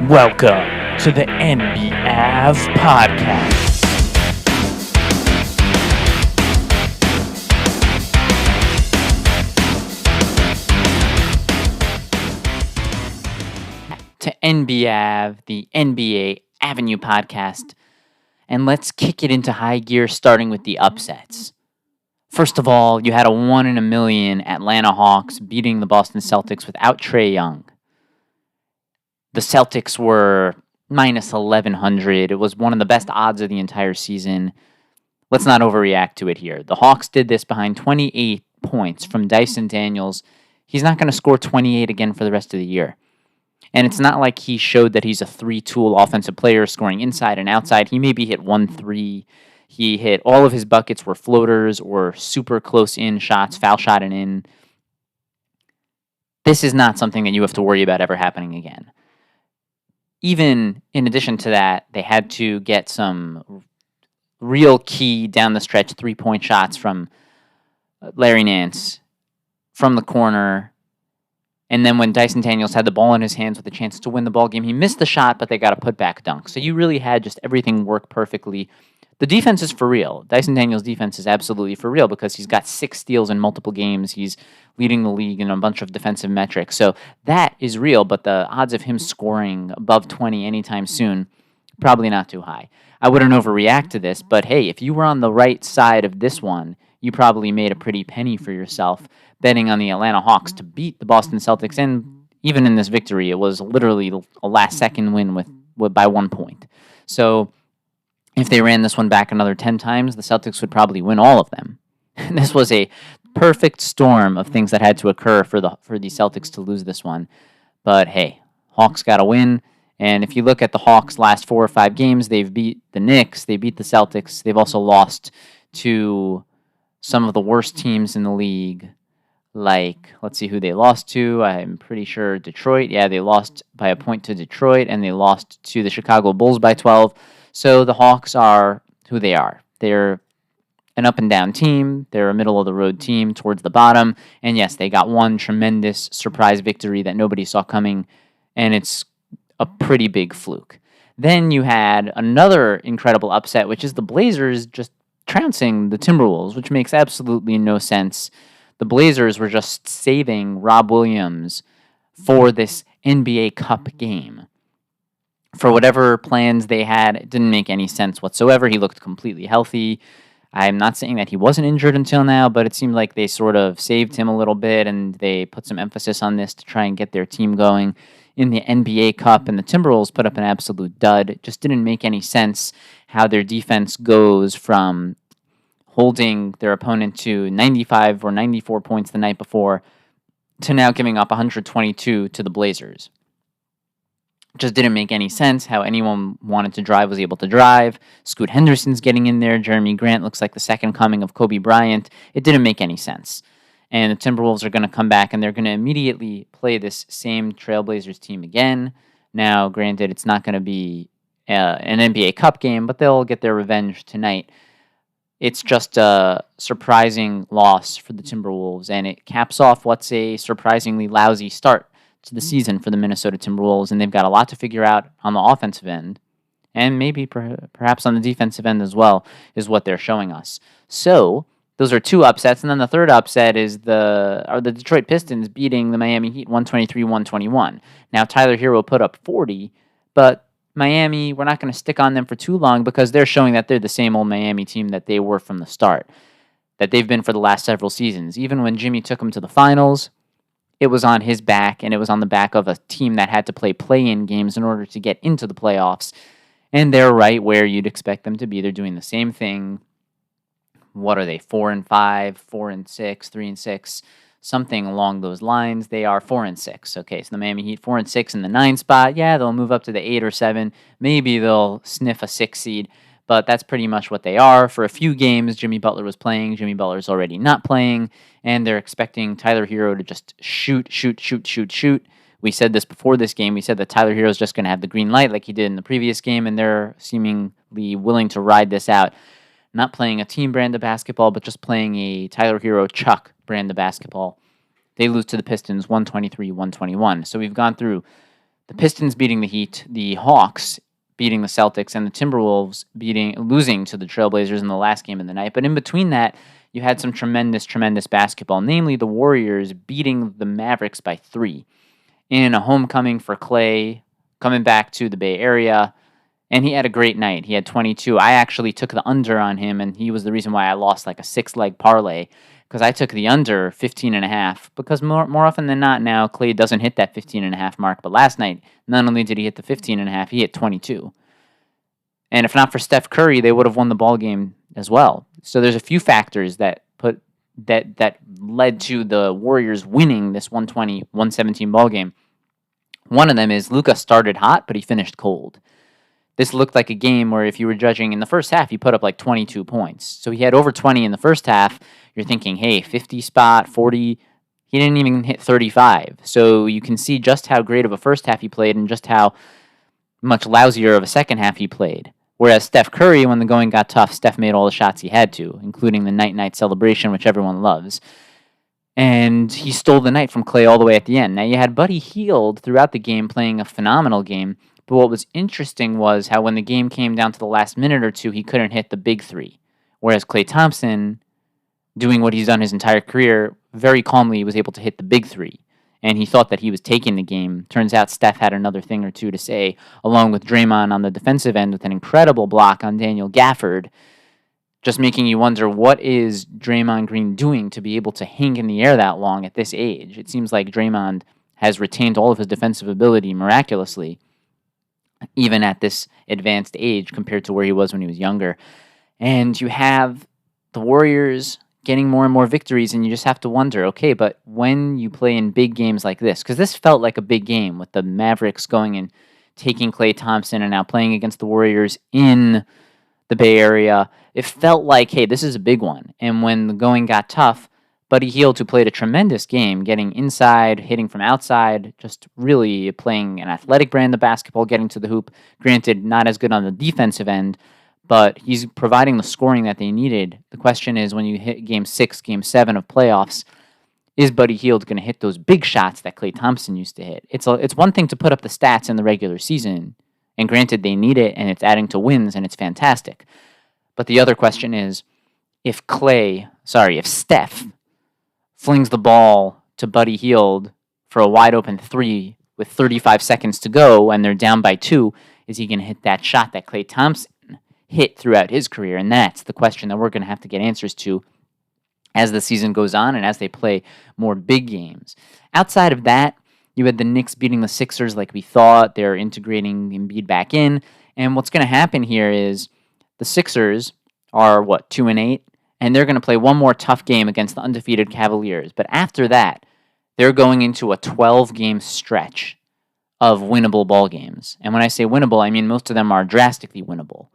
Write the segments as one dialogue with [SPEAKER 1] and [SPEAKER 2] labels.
[SPEAKER 1] Welcome to the NBAV podcast. To NBAV, the NBA Avenue podcast, and let's kick it into high gear starting with the upsets. First of all, you had a 1 in a million Atlanta Hawks beating the Boston Celtics without Trae Young. The Celtics were minus 1,100. It was one of the best odds of the entire season. Let's not overreact to it here. The Hawks did this behind 28 points from Dyson Daniels. He's not going to score 28 again for the rest of the year. And it's not like he showed that he's a three-tool offensive player scoring inside and outside. He maybe hit 1-3. He hit all of his buckets were floaters or super close-in shots, foul shot and in. This is not something that you have to worry about ever happening again. Even in addition to that, they had to get some real key down the stretch three-point shots from Larry Nance from the corner. And then when Dyson Daniels had the ball in his hands with a chance to win the ball game, he missed the shot, but they got a put-back dunk. So you really had just everything work perfectly. The defense is for real. Dyson Daniels' defense is absolutely for real because he's got 6 steals in multiple games. He's leading the league in a bunch of defensive metrics. So that is real, but the odds of him scoring above 20 anytime soon, probably not too high. I wouldn't overreact to this, but hey, if you were on the right side of this one, you probably made a pretty penny for yourself betting on the Atlanta Hawks to beat the Boston Celtics. And even in this victory, it was literally a last-second win by 1 point. So if they ran this one back another 10 times, the Celtics would probably win all of them. This was a perfect storm of things that had to occur for the Celtics to lose this one. But hey, Hawks got a win. And if you look at the Hawks' last 4 or 5 games, they've beat the Knicks, they beat the Celtics. They've also lost to some of the worst teams in the league. Like, let's see who they lost to. I'm pretty sure Detroit. Yeah, they lost by a point to Detroit, and they lost to the Chicago Bulls by 12. So the Hawks are who they are. They're an up-and-down team. They're a middle-of-the-road team towards the bottom. And yes, they got one tremendous surprise victory that nobody saw coming, and it's a pretty big fluke. Then you had another incredible upset, which is the Blazers just trouncing the Timberwolves, which makes absolutely no sense. The Blazers were just saving Rob Williams for this NBA Cup game. For whatever plans they had, it didn't make any sense whatsoever. He looked completely healthy. I'm not saying that he wasn't injured until now, but it seemed like they sort of saved him a little bit and they put some emphasis on this to try and get their team going in the NBA Cup, and the Timberwolves put up an absolute dud. It just didn't make any sense how their defense goes from holding their opponent to 95 or 94 points the night before to now giving up 122 to the Blazers. Just didn't make any sense how anyone wanted to drive was able to drive. Scoot Henderson's getting in there. Jeremy Grant looks like the second coming of Kobe Bryant. It didn't make any sense. And the Timberwolves are going to come back and they're going to immediately play this same Trailblazers team again. Now, granted, it's not going to be an NBA Cup game, but they'll get their revenge tonight. It's just a surprising loss for the Timberwolves, and it caps off what's a surprisingly lousy start to the season for the Minnesota Timberwolves, and they've got a lot to figure out on the offensive end, and maybe perhaps on the defensive end as well, is what they're showing us. So those are 2 upsets, and then the third upset is the Detroit Pistons beating the Miami Heat 123-121. Now, Tyler Hero put up 40, but Miami, we're not going to stick on them for too long because they're showing that they're the same old Miami team that they were from the start, that they've been for the last several seasons. Even when Jimmy took them to the finals, it was on his back, and it was on the back of a team that had to play-in games in order to get into the playoffs. And they're right where you'd expect them to be. They're doing the same thing. What are they, 4-5, 4-6, 3-6? Something along those lines. They are 4-6. Okay, so the Miami Heat 4-6 in the 9 spot. Yeah, they'll move up to the 8 or 7. Maybe they'll sniff a 6 seed, but that's pretty much what they are. For a few games, Jimmy Butler was playing. Jimmy Butler's already not playing, and they're expecting Tyler Hero to just shoot. We said this before this game. We said that Tyler Hero's just going to have the green light like he did in the previous game, and they're seemingly willing to ride this out. Not playing a team brand of basketball, but just playing a Tyler Hero Chuck brand of basketball. They lose to the Pistons 123-121. So we've gone through the Pistons beating the Heat, the Hawks beating the Celtics, and the Timberwolves losing to the Trailblazers in the last game of the night. But in between that, you had some tremendous basketball, namely the Warriors beating the Mavericks by 3 in a homecoming for Klay, coming back to the Bay Area. And he had a great night. He had 22. I actually took the under on him, and he was the reason why I lost like a 6-leg parlay, because I took the under 15.5, because more often than not now, Klay doesn't hit that 15.5 mark. But last night, not only did he hit the 15.5, he hit 22. And if not for Steph Curry, they would have won the ball game as well. So there's a few factors that led to the Warriors winning this 120-117 ball game. One of them is Luka started hot, but he finished cold. This looked like a game where if you were judging in the first half, he put up like 22 points. So he had over 20 in the first half. You're thinking, hey, 50 spot, 40. He didn't even hit 35. So you can see just how great of a first half he played and just how much lousier of a second half he played. Whereas Steph Curry, when the going got tough, Steph made all the shots he had to, including the night-night celebration, which everyone loves. And he stole the night from Klay all the way at the end. Now, you had Buddy Hield throughout the game playing a phenomenal game. But what was interesting was how when the game came down to the last minute or two, he couldn't hit the big three. Whereas Klay Thompson, doing what he's done his entire career, very calmly was able to hit the big three. And he thought that he was taking the game. Turns out Steph had another thing or two to say, along with Draymond on the defensive end with an incredible block on Daniel Gafford, just making you wonder, what is Draymond Green doing to be able to hang in the air that long at this age? It seems like Draymond has retained all of his defensive ability miraculously, even at this advanced age compared to where he was when he was younger. And you have the Warriors getting more and more victories, and you just have to wonder, okay, but when you play in big games like this, because this felt like a big game with the Mavericks going and taking Klay Thompson and now playing against the Warriors in the Bay Area, it felt like, hey, this is a big one. And when the going got tough, Buddy Hield, who played a tremendous game, getting inside, hitting from outside, just really playing an athletic brand of basketball, getting to the hoop. Granted, not as good on the defensive end, but he's providing the scoring that they needed. The question is, when you hit Game 6, Game 7 of playoffs, is Buddy Hield going to hit those big shots that Klay Thompson used to hit? It's one thing to put up the stats in the regular season, and granted, they need it, and it's adding to wins, and it's fantastic. But the other question is, if Steph flings the ball to Buddy Hield for a wide-open 3 with 35 seconds to go and they're down by 2, is he going to hit that shot that Klay Thompson hit throughout his career? And that's the question that we're going to have to get answers to as the season goes on and as they play more big games. Outside of that, you had the Knicks beating the Sixers like we thought. They're integrating Embiid back in. And what's going to happen here is the Sixers are, 2-8? And they're going to play one more tough game against the undefeated Cavaliers. But after that, they're going into a 12-game stretch of winnable ball games. And when I say winnable, I mean most of them are drastically winnable.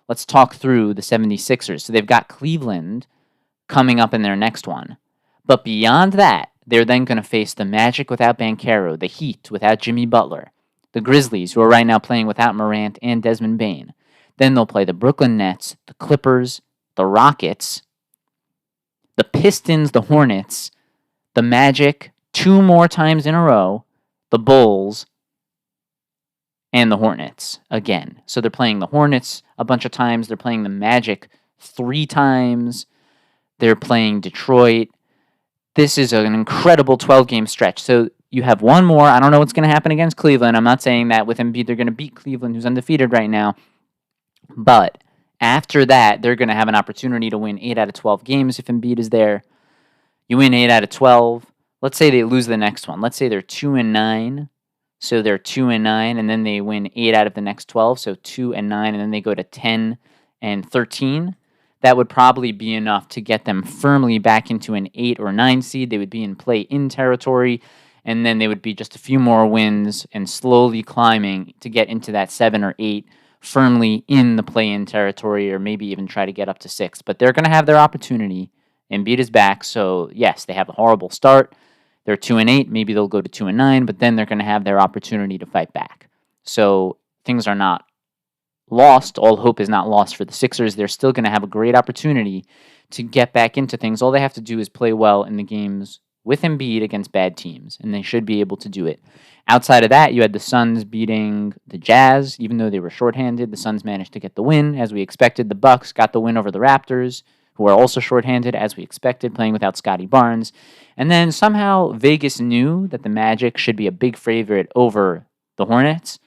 [SPEAKER 1] Let's talk through the 76ers. So they've got Cleveland coming up in their next one. But beyond that, they're then going to face the Magic without Banchero, the Heat without Jimmy Butler, the Grizzlies, who are right now playing without Morant and Desmond Bane. Then they'll play the Brooklyn Nets, the Clippers, the Rockets, the Pistons, the Hornets, the Magic 2 more times in a row, the Bulls, and the Hornets again. So they're playing the Hornets a bunch of times. They're playing the Magic 3 times. They're playing Detroit. This is an incredible 12-game stretch. So you have one more. I don't know what's going to happen against Cleveland. I'm not saying that with Embiid they're going to beat Cleveland, who's undefeated right now. But after that, they're going to have an opportunity to win 8 out of 12 games if Embiid is there. You win 8 out of 12. Let's say they lose the next one. Let's say they're 2-9. So they're 2-9, and then they win 8 out of the next 12. So 2-9, and then they go to 10-13. That would probably be enough to get them firmly back into an 8 or 9 seed. They would be in play-in territory, and then they would be just a few more wins and slowly climbing to get into that 7 or 8, firmly in the play-in territory, or maybe even try to get up to 6. But they're going to have their opportunity. Embiid is back, so yes, they have a horrible start. They're 2-8. Maybe they'll go to 2-9, but then they're going to have their opportunity to fight back. So things are not lost. All hope is not lost for the Sixers. They're still going to have a great opportunity to get back into things. All they have to do is play well in the games with Embiid against bad teams, and they should be able to do it. Outside of that, you had the Suns beating the Jazz, even though they were shorthanded. The Suns managed to get the win, as we expected. The Bucks got the win over the Raptors, who are also shorthanded, as we expected, playing without Scotty Barnes. And then somehow Vegas knew that the Magic should be a big favorite over the Hornets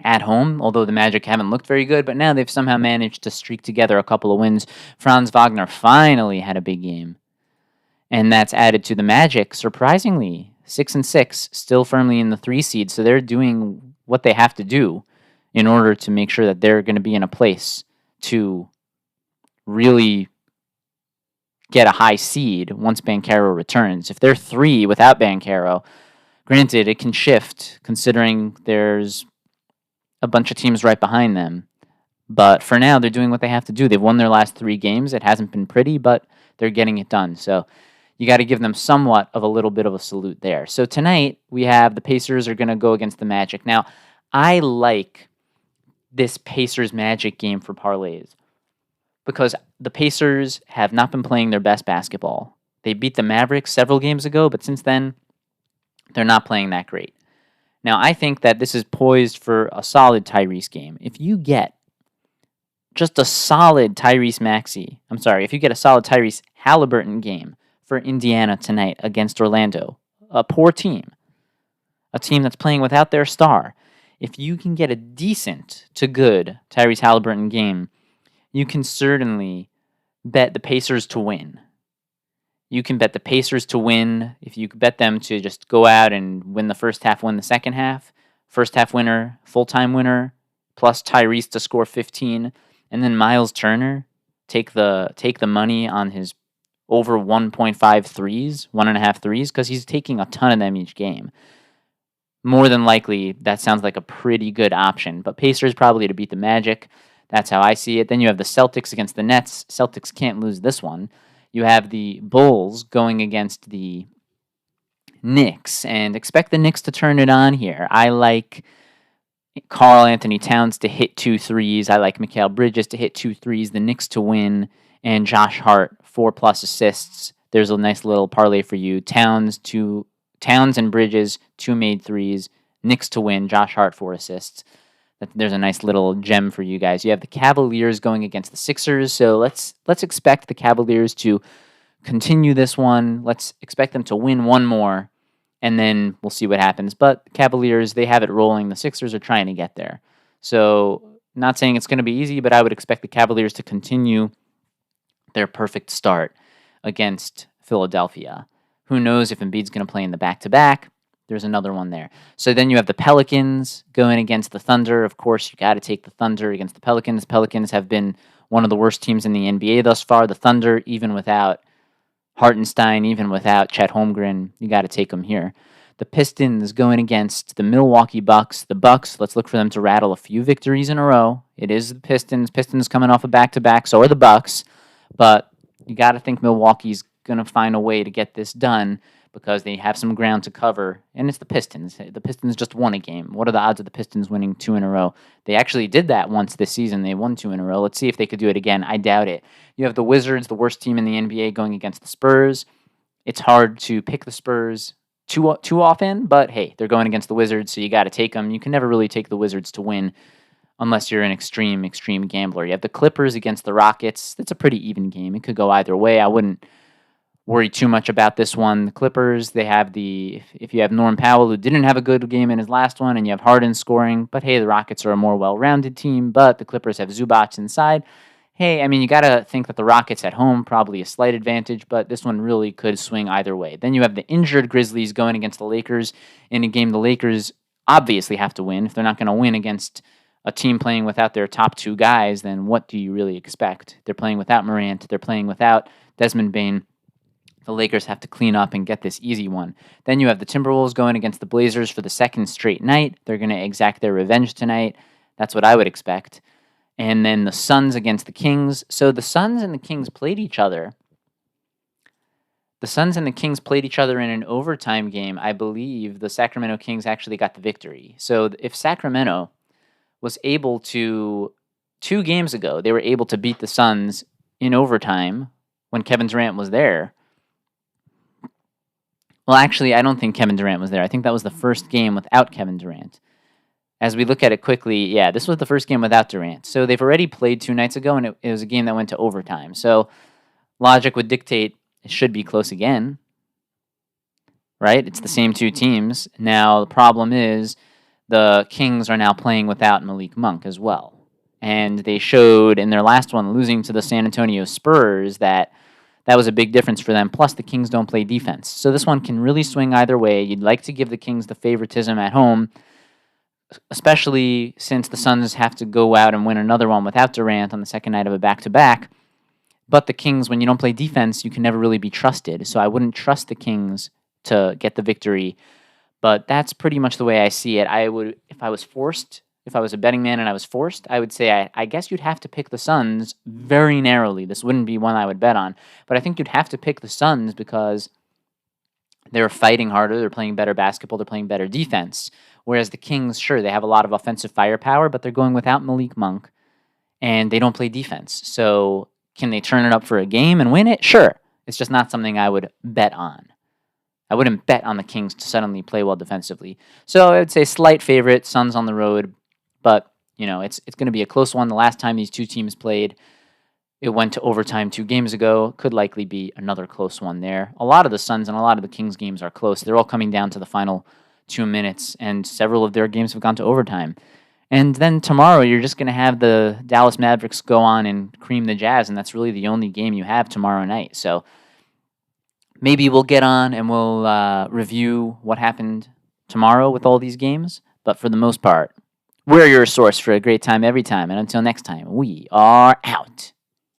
[SPEAKER 1] at home, although the Magic haven't looked very good, but now they've somehow managed to streak together a couple of wins. Franz Wagner finally had a big game, and that's added to the Magic, surprisingly, 6-6, still firmly in the 3 seed, so they're doing what they have to do in order to make sure that they're going to be in a place to really get a high seed once Banchero returns. If they're 3 without Banchero, granted, it can shift considering there's a bunch of teams right behind them. But for now, they're doing what they have to do. They've won their last 3 games. It hasn't been pretty, but they're getting it done. So you got to give them somewhat of a little bit of a salute there. So tonight, we have the Pacers are going to go against the Magic. Now, I like this Pacers-Magic game for parlays because the Pacers have not been playing their best basketball. They beat the Mavericks several games ago, but since then, they're not playing that great. Now, I think that this is poised for a solid Tyrese game. If you get just a solid if you get a solid Tyrese Halliburton game for Indiana tonight against Orlando, a poor team, a team that's playing without their star, if you can get a decent to good Tyrese Halliburton game, you can certainly bet the Pacers to win. You can bet the Pacers to win. If you bet them to just go out and win the first half, win the second half, first half winner, full-time winner, plus Tyrese to score 15, and then Miles Turner take the money on his over 1.5 threes, 1.5 threes, because he's taking a ton of them each game. More than likely, that sounds like a pretty good option. But Pacers probably to beat the Magic. That's how I see it. Then you have the Celtics against the Nets. Celtics can't lose this one. You have the Bulls going against the Knicks, and expect the Knicks to turn it on here. I like Karl Anthony Towns to hit 2 threes. I like Mikal Bridges to hit 2 threes. The Knicks to win, and Josh Hart 4+ assists. There's a nice little parlay for you. Towns and Bridges 2 made threes. Knicks to win. Josh Hart 4 assists. There's a nice little gem for you guys. You have the Cavaliers going against the Sixers, so let's expect the Cavaliers to continue this one. Let's expect them to win one more, and then we'll see what happens. But the Cavaliers, they have it rolling. The Sixers are trying to get there. So not saying it's going to be easy, but I would expect the Cavaliers to continue their perfect start against Philadelphia. Who knows if Embiid's going to play in the back-to-back? There's another one there. So then you have the Pelicans going against the Thunder. Of course, you got to take the Thunder against the Pelicans. Pelicans have been one of the worst teams in the NBA thus far. The Thunder, even without Hartenstein, even without Chet Holmgren, you got to take them here. The Pistons going against the Milwaukee Bucks. The Bucks, let's look for them to rattle a few victories in a row. It is the Pistons. Pistons coming off a back-to-back. So are the Bucks. But you got to think Milwaukee's going to find a way to get this done because they have some ground to cover, and it's the Pistons. The Pistons just won a game. What are the odds of the Pistons winning 2 in a row? They actually did that once this season. They won 2 in a row. Let's see if they could do it again. I doubt it. You have the Wizards, the worst team in the NBA, going against the Spurs. It's hard to pick the Spurs too often, but hey, they're going against the Wizards, so you got to take them. You can never really take the Wizards to win unless you're an extreme gambler. You have the Clippers against the Rockets. It's a pretty even game. It could go either way. I wouldn't worry too much about this one. The Clippers, they have if you have Norm Powell, who didn't have a good game in his last one, and you have Harden scoring, but hey, the Rockets are a more well-rounded team, but the Clippers have Zubac inside. Hey, I mean, you got to think that the Rockets at home, probably a slight advantage, but this one really could swing either way. Then you have the injured Grizzlies going against the Lakers in a game the Lakers obviously have to win. If they're not going to win against a team playing without their top 2 guys, then what do you really expect? They're playing without Morant. They're playing without Desmond Bane. The Lakers have to clean up and get this easy one. Then you have the Timberwolves going against the Blazers for the second straight night. They're going to exact their revenge tonight. That's what I would expect. And then the Suns against the Kings. So the Suns and the Kings played each other. The Suns and the Kings played each other in an overtime game. I believe the Sacramento Kings actually got the victory. So if Sacramento was able to, 2 games ago, they were able to beat the Suns in overtime when Kevin Durant was there. Well, actually, I don't think Kevin Durant was there. I think that was the first game without Kevin Durant. As we look at it quickly, yeah, this was the first game without Durant. So they've already played 2 nights ago, and it was a game that went to overtime. So logic would dictate it should be close again, right? It's the same two teams. Now, the problem is the Kings are now playing without Malik Monk as well. And they showed in their last one, losing to the San Antonio Spurs, that was a big difference for them. Plus, the Kings don't play defense. So this one can really swing either way. You'd like to give the Kings the favoritism at home, especially since the Suns have to go out and win another one without Durant on the second night of a back-to-back. But the Kings, when you don't play defense, you can never really be trusted. So I wouldn't trust the Kings to get the victory. But that's pretty much the way I see it. I would, if I was forced, if I was a betting man and I was forced, I would say I guess you'd have to pick the Suns very narrowly. This wouldn't be one I would bet on. But I think you'd have to pick the Suns because they're fighting harder, they're playing better basketball, they're playing better defense. Whereas the Kings, sure, they have a lot of offensive firepower, but they're going without Malik Monk, and they don't play defense. So can they turn it up for a game and win it? Sure. It's just not something I would bet on. I wouldn't bet on the Kings to suddenly play well defensively. So I would say slight favorite, Suns on the road, but it's going to be a close one. The last time these two teams played, it went to overtime 2 games ago. Could likely be another close one there. A lot of the Suns and a lot of the Kings games are close. They're all coming down to the final 2 minutes, and several of their games have gone to overtime. And then tomorrow, you're just going to have the Dallas Mavericks go on and cream the Jazz, and that's really the only game you have tomorrow night. So maybe we'll get on and we'll review what happened tomorrow with all these games. But for the most part, we're your source for a great time every time. And until next time, we are out.